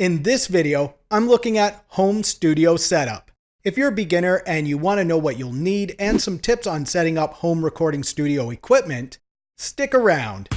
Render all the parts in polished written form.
In this video, I'm looking at home studio setup. If you're a beginner and you want to know what you'll need and some tips on setting up home recording studio equipment, stick around.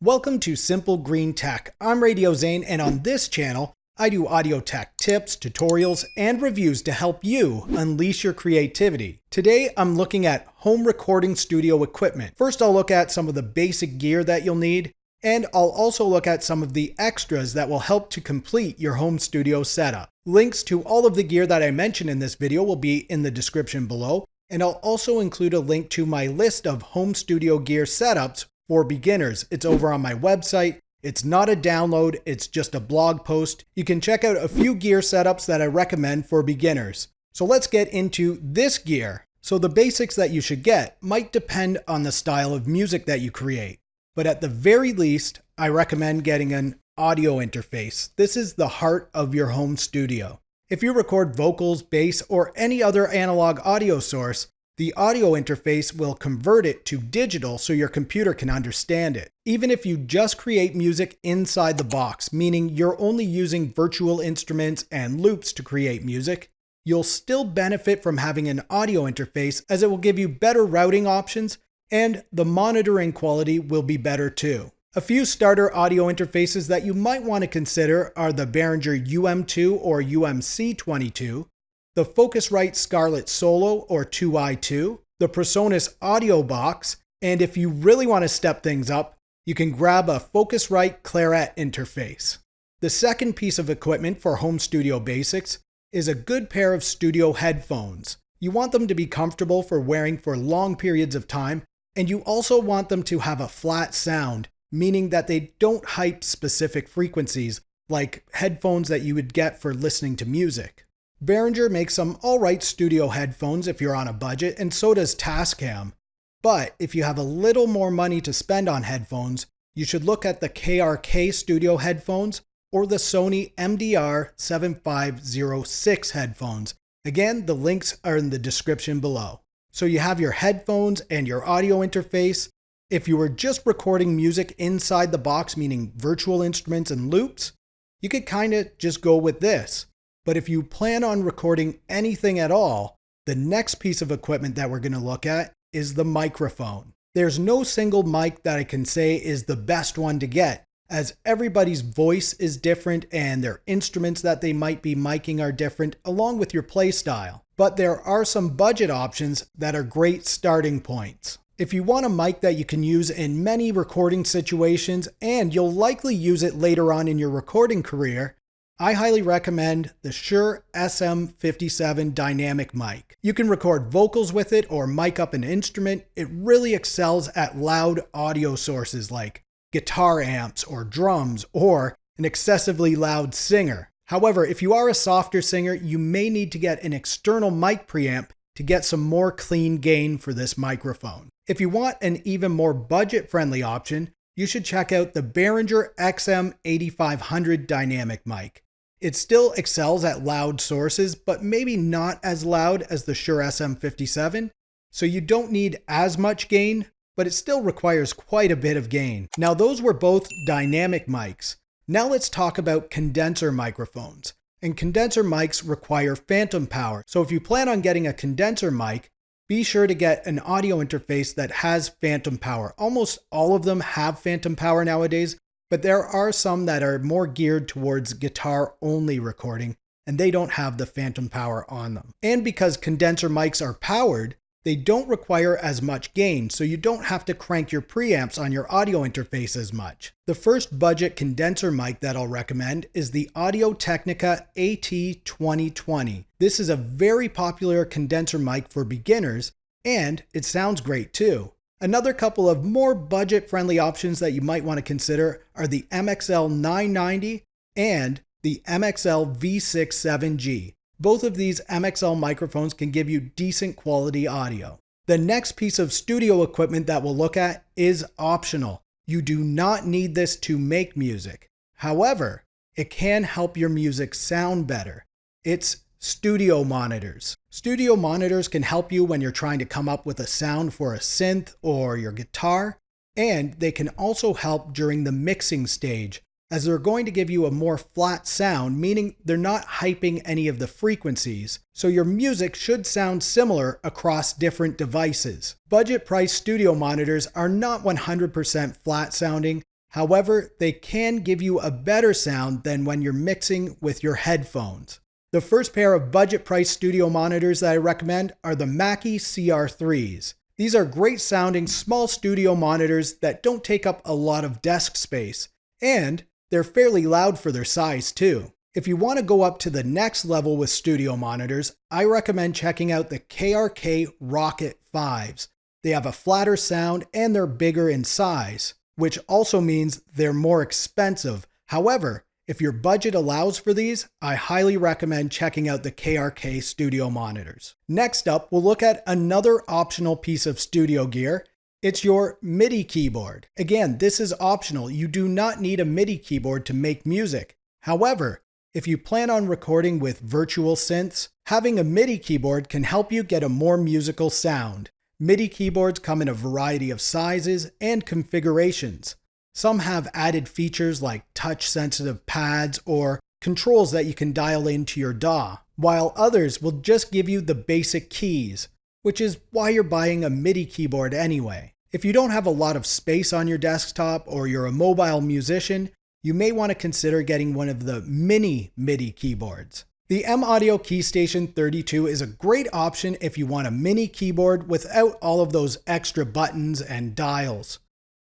Welcome to Simple Green Tech. I'm Radio Zane, and on this channel, I do audio tech tips, tutorials, and reviews to help you unleash your creativity. Today, I'm looking at home recording studio equipment. First, I'll look at some of the basic gear that you'll need, and I'll also look at some of the extras that will help to complete your home studio setup. Links to all of the gear that I mentioned in this video will be in the description below, and I'll also include a link to my list of home studio gear setups for beginners. It's over on my website. It's not a download, it's just a blog post. You can check out a few gear setups that I recommend for beginners. So let's get into this gear. So the basics that you should get might depend on the style of music that you create. But at the very least, I recommend getting an audio interface. This is the heart of your home studio. If you record vocals, bass, or any other analog audio source, the audio interface will convert it to digital so your computer can understand it. Even if you just create music inside the box, meaning you're only using virtual instruments and loops to create music, you'll still benefit from having an audio interface as it will give you better routing options and the monitoring quality will be better too. A few starter audio interfaces that you might want to consider are the Behringer UM2 or UMC22, the Focusrite Scarlett Solo or 2i2, the PRESONUS AUDIOBOX, and if you really want to step things up, you can grab a Focusrite CLARETT interface. The second piece of equipment for home studio basics is a good pair of studio headphones. You want them to be comfortable for wearing for long periods of time, and you also want them to have a flat sound, meaning that they don't hype specific frequencies like headphones that you would get for listening to music. Behringer makes some alright studio headphones if you're on a budget, and so does TASCAM. But if you have a little more money to spend on headphones, you should look at the KRK studio headphones or the SONY MDR7506 headphones. Again, the links are in the description below. So you have your headphones and your audio interface. If you were just recording music inside the box, meaning virtual instruments and loops, you could kind of just go with this. But if you plan on recording anything at all, the next piece of equipment that we're going to look at is the microphone. There's no single mic that I can say is the best one to get, as everybody's voice is different and their instruments that they might be miking are different, along with your play style. But there are some budget options that are great starting points. If you want a mic that you can use in many recording situations and you'll likely use it later on in your recording career, I highly recommend the SHURE SM57 dynamic mic. You can record vocals with it or mic up an instrument. It really excels at loud audio sources like guitar amps or drums or an excessively loud singer. However, if you are a softer singer, you may need to get an external mic preamp to get some more clean gain for this microphone. If you want an even more budget-friendly option, you should check out the Behringer XM8500 dynamic mic. It still excels at loud sources, but maybe not as loud as the SHURE SM57, so you don't need as much gain, but it still requires quite a bit of gain. Now those were both dynamic mics. Now let's talk about condenser microphones. And condenser mics require phantom power, so if you plan on getting a condenser mic, be sure to get an audio interface that has phantom power. Almost all of them have phantom power nowadays, but there are some that are more geared towards guitar-only recording, and they don't have the phantom power on them. And because condenser mics are powered, they don't require as much gain, so you don't have to crank your preamps on your audio interface as much. The first budget condenser mic that I'll recommend is the Audio-Technica AT2020. This is a very popular condenser mic for beginners, and it sounds great too. Another couple of more budget-friendly options that you might want to consider are the MXL 990 and the MXL V67G. Both of these MXL microphones can give you decent quality audio. The next piece of studio equipment that we'll look at is optional. You do not need this to make music. However, it can help your music sound better. It's studio monitors. Studio monitors can help you when you're trying to come up with a sound for a synth or your guitar, and they can also help during the mixing stage as they're going to give you a more flat sound, meaning they're not hyping any of the frequencies, so your music should sound similar across different devices. Budget price studio monitors are not 100% flat sounding, however, they can give you a better sound than when you're mixing with your headphones. The first pair of budget price studio monitors that I recommend are the MACKIE CR3s. These are great sounding small studio monitors that don't take up a lot of desk space, and they're fairly loud for their size too. If you want to go up to the next level with studio monitors, I recommend checking out the KRK ROKIT 5s. They have a flatter sound and they're bigger in size, which also means they're more expensive. However, if your budget allows for these, I highly recommend checking out the KRK studio monitors. Next up, we'll look at another optional piece of studio gear. It's your MIDI keyboard. Again, this is optional. You do not need a MIDI keyboard to make music. However, if you plan on recording with virtual synths, having a MIDI keyboard can help you get a more musical sound. MIDI keyboards come in a variety of sizes and configurations. Some have added features like touch-sensitive pads or controls that you can dial into your DAW, while others will just give you the basic keys, which is why you're buying a MIDI keyboard anyway. If you don't have a lot of space on your desktop or you're a mobile musician, you may want to consider getting one of the mini MIDI keyboards. The M-Audio KEYSTATION 32 is a great option if you want a mini keyboard without all of those extra buttons and dials.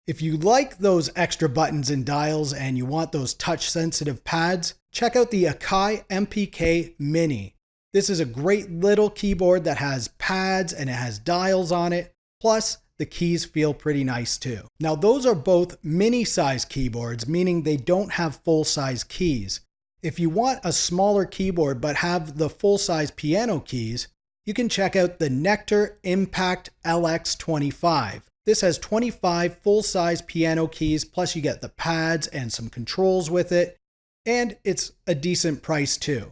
If you like those extra buttons and dials and you want those touch-sensitive pads, check out the AKAI MPK Mini. This is a great little keyboard that has pads and it has dials on it, plus the keys feel pretty nice too. Now those are both mini-size keyboards, meaning they don't have full-size keys. If you want a smaller keyboard but have the full-size piano keys, you can check out the NEKTAR Impact LX25. This has 25 full-size piano keys, plus you get the pads and some controls with it, and it's a decent price too.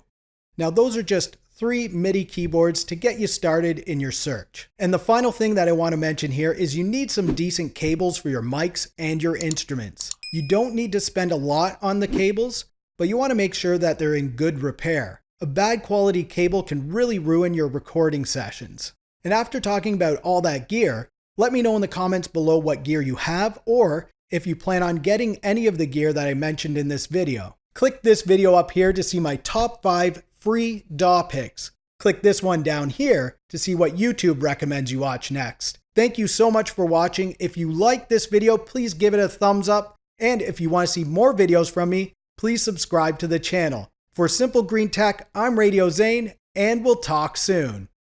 Now those are just 3 MIDI keyboards to get you started in your search. And the final thing that I want to mention here is you need some decent cables for your mics and your instruments. You don't need to spend a lot on the cables, but you want to make sure that they're in good repair. A bad quality cable can really ruin your recording sessions. And after talking about all that gear, let me know in the comments below what gear you have, or if you plan on getting any of the gear that I mentioned in this video. Click this video up here to see my top 5 free DAW picks. Click this one down here to see what YouTube recommends you watch next. Thank you so much for watching. If you like this video, please give it a thumbs up. And if you want to see more videos from me, please subscribe to the channel. For Simple Green Tech, I'm Radio Zane, and we'll talk soon.